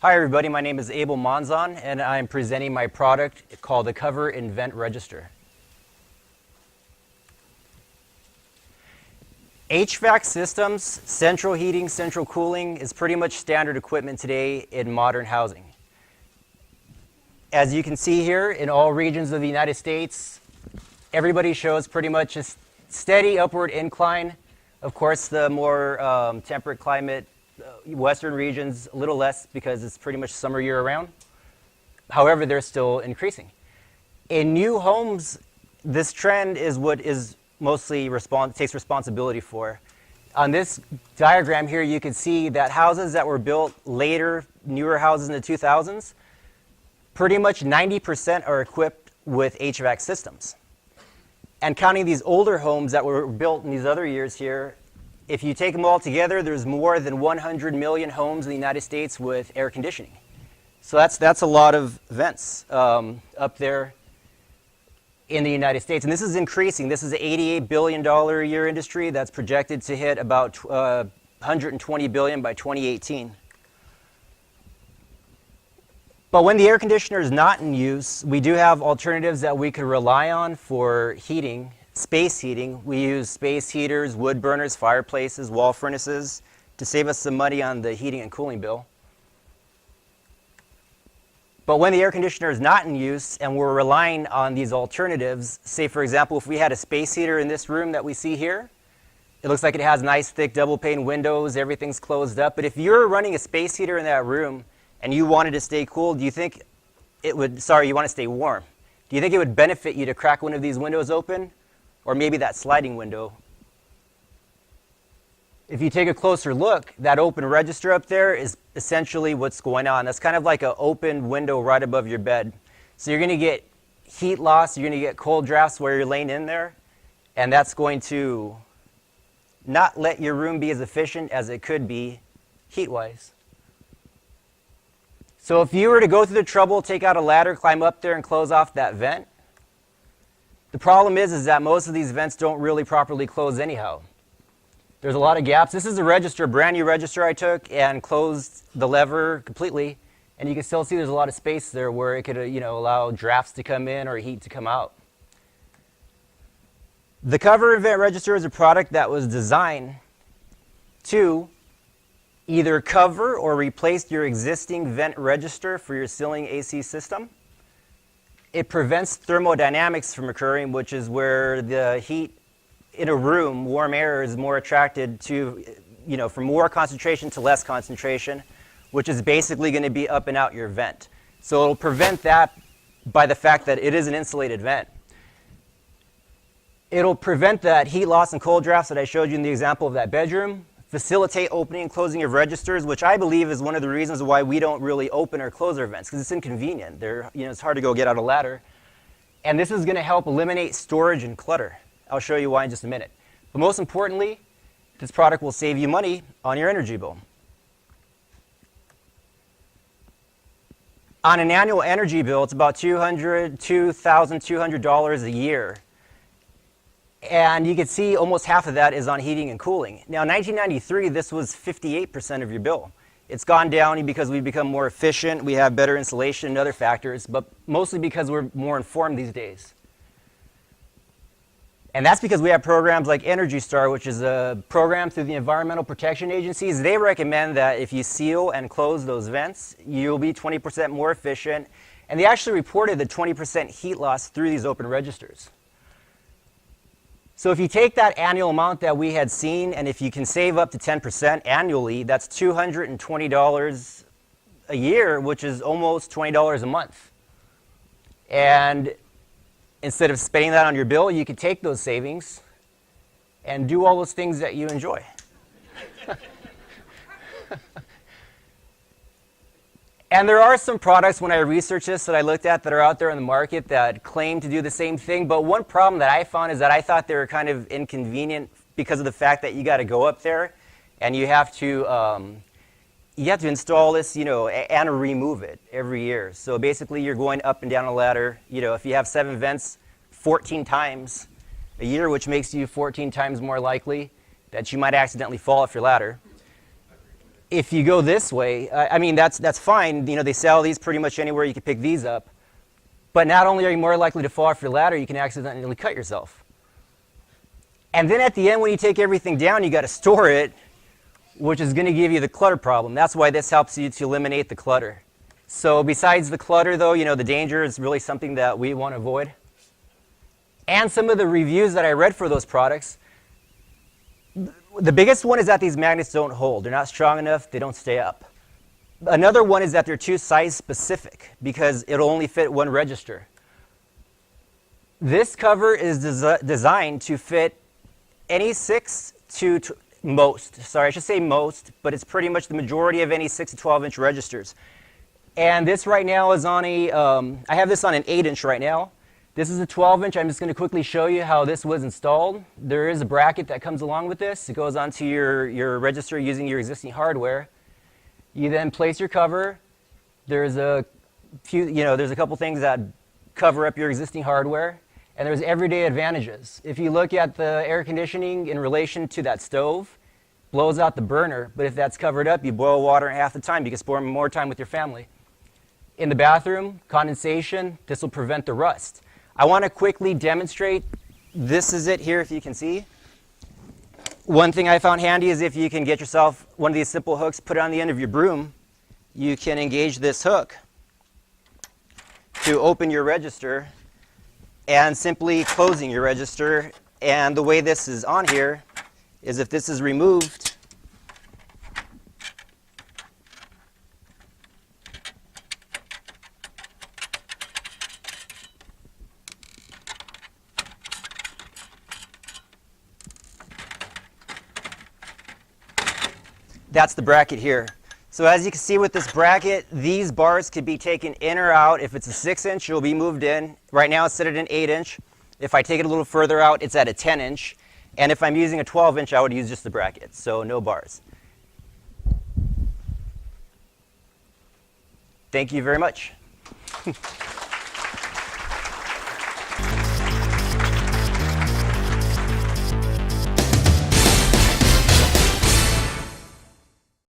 Hi everybody, my name is Abel Monzon and I'm presenting my product called the Cover Invent Register. HVAC systems, central heating, central cooling is pretty much standard equipment today in modern housing. As you can see here, in all regions of the United States, everybody shows pretty much a steady upward incline. Of course, the more temperate climate, western regions, a little less because it's pretty much summer year-round. However, they're still increasing. In new homes, this trend is what is mostly takes responsibility for. On this diagram here, you can see that houses that were built later, newer houses in the 2000s, pretty much 90% are equipped with HVAC systems. And counting these older homes that were built in these other years here, if you take them all together, there's more than 100 million homes in the United States with air conditioning. So that's a lot of vents up there in the United States. And this is increasing. This is an $88 billion a year industry that's projected to hit about $120 billion by 2018. But when the air conditioner is not in use, we do have alternatives that we could rely on for heating. Space heating. We use space heaters, wood burners, fireplaces, wall furnaces to save us some money on the heating and cooling bill. But when the air conditioner is not in use and we're relying on these alternatives, say for example, if we had a space heater in this room that we see here, it looks like it has nice thick double pane windows, everything's closed up. But if you're running a space heater in that room and you wanted to stay cool, do you think it would, you want to stay warm? Do you think it would benefit you to crack one of these windows open? Or maybe that sliding window? If you take a closer look, that open register up there is essentially what's going on. That's kind of like an open window right above your bed. So you're going to get heat loss, you're going to get cold drafts where you're laying in there, and that's going to not let your room be as efficient as it could be heat-wise. So if you were to go through the trouble, take out a ladder, climb up there and close off that vent, the problem is that most of these vents don't really properly close anyhow. There's a lot of gaps. This is a register, brand new register I took and closed the lever completely, and you can still see there's a lot of space there where it could allow drafts to come in or heat to come out. The Cover Invent Register is a product that was designed to either cover or replace your existing vent register for your ceiling AC system. It prevents thermodynamics from occurring, which is where the heat in a room, warm air, is more attracted to, from more concentration to less concentration, which is basically going to be up and out your vent. So it'll prevent that by the fact that it is an insulated vent. It'll prevent that heat loss and cold drafts that I showed you in the example of that bedroom, facilitate opening and closing of registers, which I believe is one of the reasons why we don't really open or close our vents, because it's inconvenient. It's hard to go get out a ladder. And this is going to help eliminate storage and clutter. I'll show you why in just a minute. But most importantly, this product will save you money on your energy bill. On an annual energy bill, it's about $2,200 a year. And you can see almost half of that is on heating and cooling. Now, in 1993, this was 58% of your bill. It's gone down because we've become more efficient, we have better insulation and other factors, but mostly because we're more informed these days. And that's because we have programs like Energy Star, which is a program through the Environmental Protection Agencies. They recommend that if you seal and close those vents, you'll be 20% more efficient. And they actually reported the 20% heat loss through these open registers. So if you take that annual amount that we had seen, and if you can save up to 10% annually, that's $220 a year, which is almost $20 a month. And instead of spending that on your bill, you could take those savings and do all those things that you enjoy. And there are some products, when I researched this, that I looked at that are out there in the market that claim to do the same thing. But one problem that I found is that I thought they were kind of inconvenient because of the fact that you got to go up there and you have to install this, and remove it every year. So basically, you're going up and down a ladder. If you have 7 vents, 14 times a year, which makes you 14 times more likely that you might accidentally fall off your ladder. If you go this way, I mean, that's fine. You know, they sell these pretty much anywhere. You can pick these up. But not only are you more likely to fall off your ladder, you can accidentally cut yourself. And then at the end, when you take everything down, you got to store it, which is going to give you the clutter problem. That's why this helps you to eliminate the clutter. So besides the clutter, though, you know, the danger is really something that we want to avoid. And some of the reviews that I read for those products, the biggest one is that these magnets don't hold. They're not strong enough. They don't stay up. Another one is that they're too size specific because it'll only fit one register. This cover is designed to fit any 6 to most. Sorry, I should say most, but it's pretty much the majority of any 6 to 12-inch registers. And this right now is on a, I have this on an 8-inch right now. This is a 12-inch. I'm just going to quickly show you how this was installed. There is a bracket that comes along with this. It goes onto your register using your existing hardware. You then place your cover. There's a few, you know, there's a couple things that cover up your existing hardware. And there's everyday advantages. If you look at the air conditioning in relation to that stove, blows out the burner. But if that's covered up, you boil water in half the time. You can spend more time with your family. In the bathroom, condensation, this will prevent the rust. I want to quickly demonstrate. This is it here, if you can see. One thing I found handy is if you can get yourself one of these simple hooks, put it on the end of your broom, you can engage this hook to open your register and simply closing your register. And the way this is on here is if this is removed, that's the bracket here. So as you can see with this bracket, these bars could be taken in or out. If it's a 6-inch, it'll be moved in. Right now it's set at an 8-inch. If I take it a little further out, it's at a 10-inch. And if I'm using a 12-inch, I would use just the bracket, so no bars. Thank you very much.